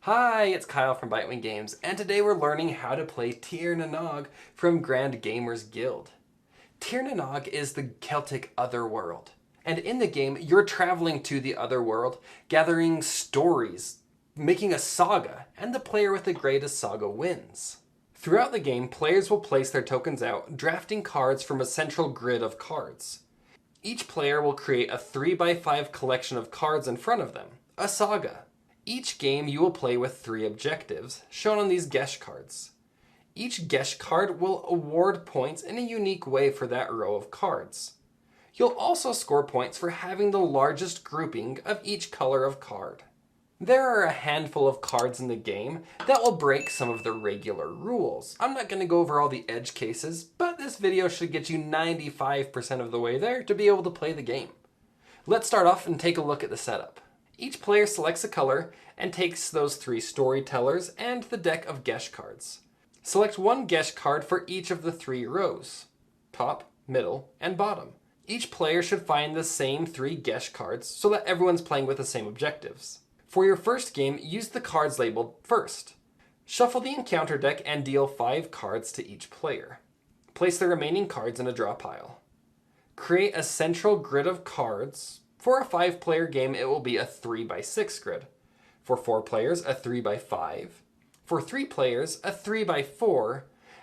Hi, it's Kyle from Bitewing Games, and today we're learning how to play Tir na Nog from Grand Gamers Guild. Tir na Nog is the Celtic Otherworld, and in the game you're traveling to the Otherworld, gathering stories, making a saga, and the player with the greatest saga wins. Throughout the game, players will place their tokens out, drafting cards from a central grid of cards. Each player will create a 3x5 collection of cards in front of them, a saga. Each game you will play with 3 objectives, shown on these Gesh cards. Each Gesh card will award points in a unique way for that row of cards. You'll also score points for having the largest grouping of each color of card. There are a handful of cards in the game that will break some of the regular rules. I'm not going to go over all the edge cases, but this video should get you 95% of the way there to be able to play the game. Let's start off and take a look at the setup. Each player selects a color and takes those 3 Storytellers and the deck of Gesh cards. Select 1 Gesh card for each of the 3 rows, top, middle, and bottom. Each player should find the same 3 Gesh cards so that everyone's playing with the same objectives. For your first game, use the cards labeled first. Shuffle the encounter deck and deal 5 cards to each player. Place the remaining cards in a draw pile. Create a central grid of cards. For a 5-player game, it will be a 3x6 grid. For 4 players, a 3x5. For 3 players, a 3x4.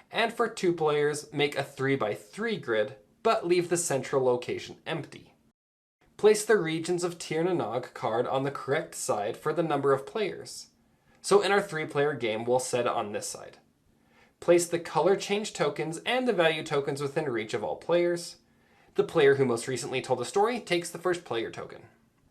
And for 2 players, make a 3x3 grid, but leave the central location empty. Place the Regions of Tir na Nog card on the correct side for the number of players. So in our 3-player game, we'll set it on this side. Place the color change tokens and the value tokens within reach of all players. The player who most recently told a story takes the first player token.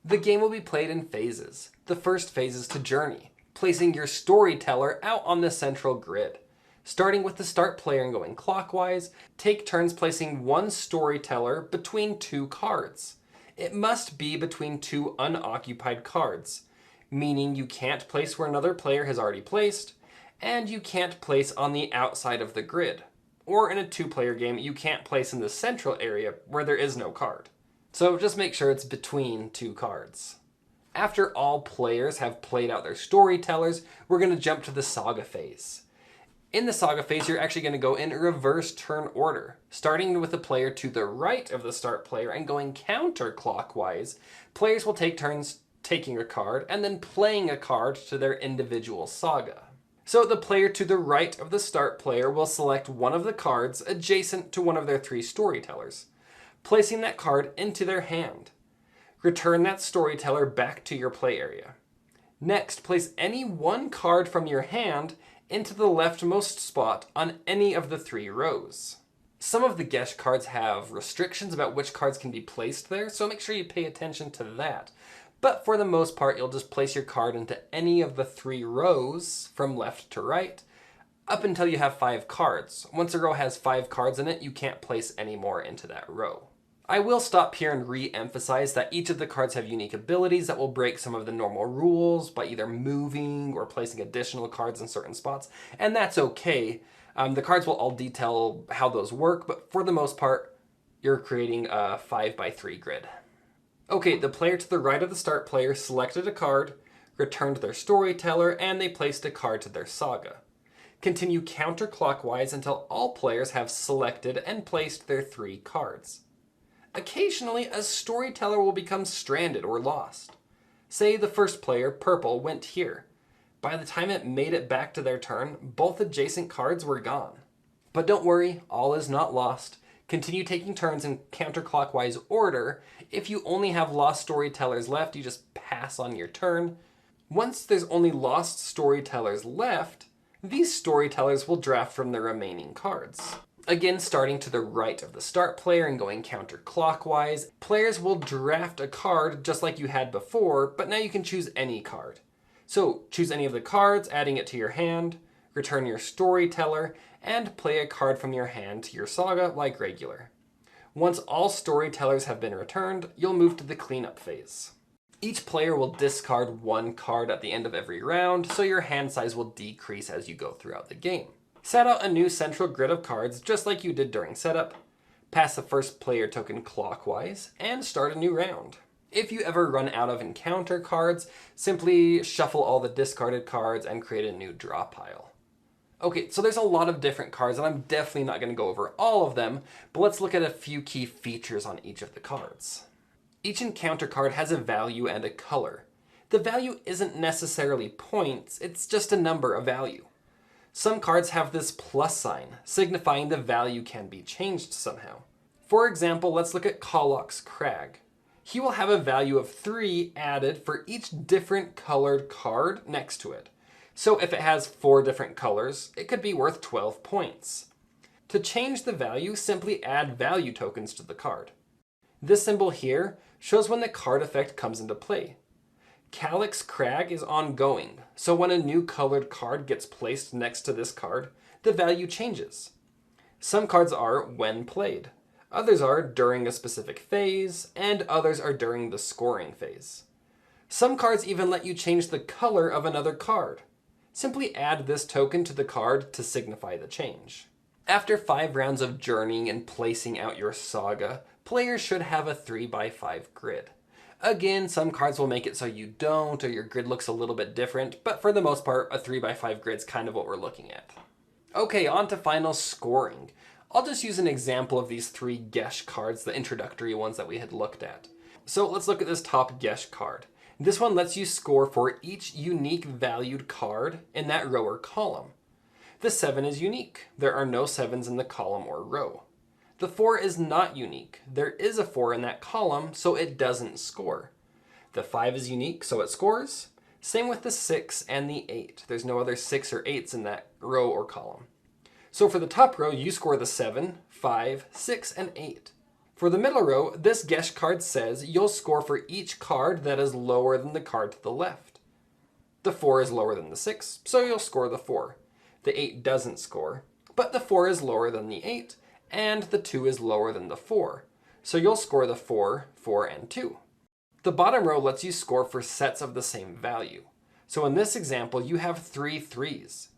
The game will be played in phases. The first phase is to journey, placing your storyteller out on the central grid. Starting with the start player and going clockwise, take turns placing 1 storyteller between 2 cards. It must be between 2 unoccupied cards, meaning you can't place where another player has already placed, and you can't place on the outside of the grid. Or in a 2-player game, you can't place in the central area where there is no card. So just make sure it's between 2 cards. After all players have played out their storytellers, we're going to jump to the Saga Phase. In the Saga Phase, you're actually going to go in reverse turn order, starting with the player to the right of the start player and going counterclockwise. Players will take turns taking a card and then playing a card to their individual saga. So the player to the right of the start player will select one of the cards adjacent to one of their 3 storytellers, placing that card into their hand. Return that storyteller back to your play area. Next, place any 1 card from your hand into the leftmost spot on any of the 3 rows. Some of the Gesh cards have restrictions about which cards can be placed there, so make sure you pay attention to that. But for the most part, you'll just place your card into any of the 3 rows from left to right, up until you have 5 cards. Once a row has 5 cards in it, you can't place any more into that row. I will stop here and re-emphasize that each of the cards have unique abilities that will break some of the normal rules by either moving or placing additional cards in certain spots, and that's okay. The cards will all detail how those work, but for the most part, you're creating a 5x3 grid. Okay, the player to the right of the start player selected a card, returned their storyteller, and they placed a card to their saga. Continue counterclockwise until all players have selected and placed their 3 cards. Occasionally, a storyteller will become stranded or lost. Say the first player, purple, went here. By the time it made it back to their turn, both adjacent cards were gone. But don't worry, all is not lost. Continue taking turns in counterclockwise order. If you only have lost storytellers left, you just pass on your turn. Once there's only lost storytellers left, these storytellers will draft from the remaining cards. Again, starting to the right of the start player and going counterclockwise, players will draft a card just like you had before, but now you can choose any card. So choose any of the cards, adding it to your hand, return your storyteller, and play a card from your hand to your saga like regular. Once all storytellers have been returned, you'll move to the cleanup phase. Each player will discard 1 card at the end of every round, so your hand size will decrease as you go throughout the game. Set out a new central grid of cards just like you did during setup, pass the first player token clockwise, and start a new round. If you ever run out of encounter cards, simply shuffle all the discarded cards and create a new draw pile. Okay, so there's a lot of different cards, and I'm definitely not going to go over all of them, but let's look at a few key features on each of the cards. Each encounter card has a value and a color. The value isn't necessarily points, it's just a number, a value. Some cards have this plus sign, signifying the value can be changed somehow. For example, let's look at Kolok's Crag. He will have a value of 3 added for each different colored card next to it. So if it has 4 different colors, it could be worth 12 points. To change the value, simply add value tokens to the card. This symbol here shows when the card effect comes into play. Calyx Crag is ongoing, so when a new colored card gets placed next to this card, the value changes. Some cards are when played, others are during a specific phase, and others are during the scoring phase. Some cards even let you change the color of another card. Simply add this token to the card to signify the change. After 5 rounds of journeying and placing out your saga, players should have a 3x5 grid. Again, some cards will make it so you don't, or your grid looks a little bit different, but for the most part, a 3x5 grid is kind of what we're looking at. Okay, on to final scoring. I'll just use an example of these 3 Gesh cards, the introductory ones that we had looked at. So let's look at this top Gesh card. This one lets you score for each unique valued card in that row or column. The 7 is unique. There are no 7s in the column or row. The 4 is not unique. There is a 4 in that column, so it doesn't score. The 5 is unique, so it scores. Same with the 6 and the 8. There's no other 6 or 8s in that row or column. So for the top row, you score the 7, 5, 6, and 8. For the middle row, this Gesh card says you'll score for each card that is lower than the card to the left. The 4 is lower than the 6, so you'll score the 4. The 8 doesn't score, but the 4 is lower than the 8, and the 2 is lower than the 4. So you'll score the 4, 4, and 2. The bottom row lets you score for sets of the same value. So in this example, you have 3 3s.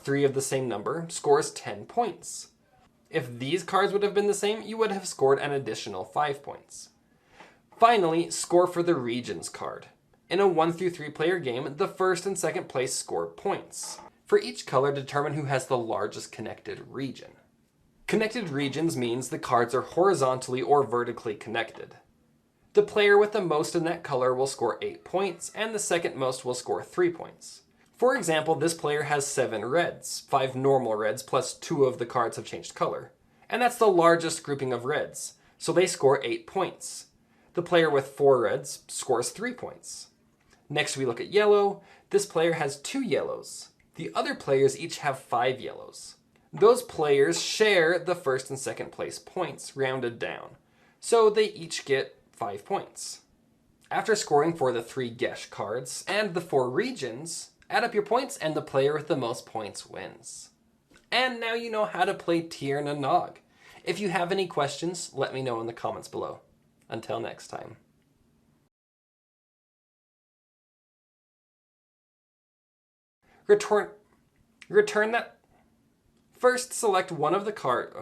3 of the same number scores 10 points. If these cards would have been the same, you would have scored an additional 5 points. Finally, score for the regions card. In a 1 through 3 player game, the first and second place score points. For each color, determine who has the largest connected region. Connected regions means the cards are horizontally or vertically connected. The player with the most in that color will score 8 points, and the second most will score 3 points. For example, this player has 7 reds, 5 normal reds, plus 2 of the cards have changed color. And that's the largest grouping of reds, so they score 8 points. The player with 4 reds scores 3 points. Next we look at yellow. This player has 2 yellows. The other players each have 5 yellows. Those players share the first and second place points, rounded down. So they each get 5 points. After scoring for the 3 Gesh cards and the 4 regions, add up your points and the player with the most points wins. And now you know how to play Tir na Nog. If you have any questions, let me know in the comments below. Until next time. Return that. First, select one of the cards.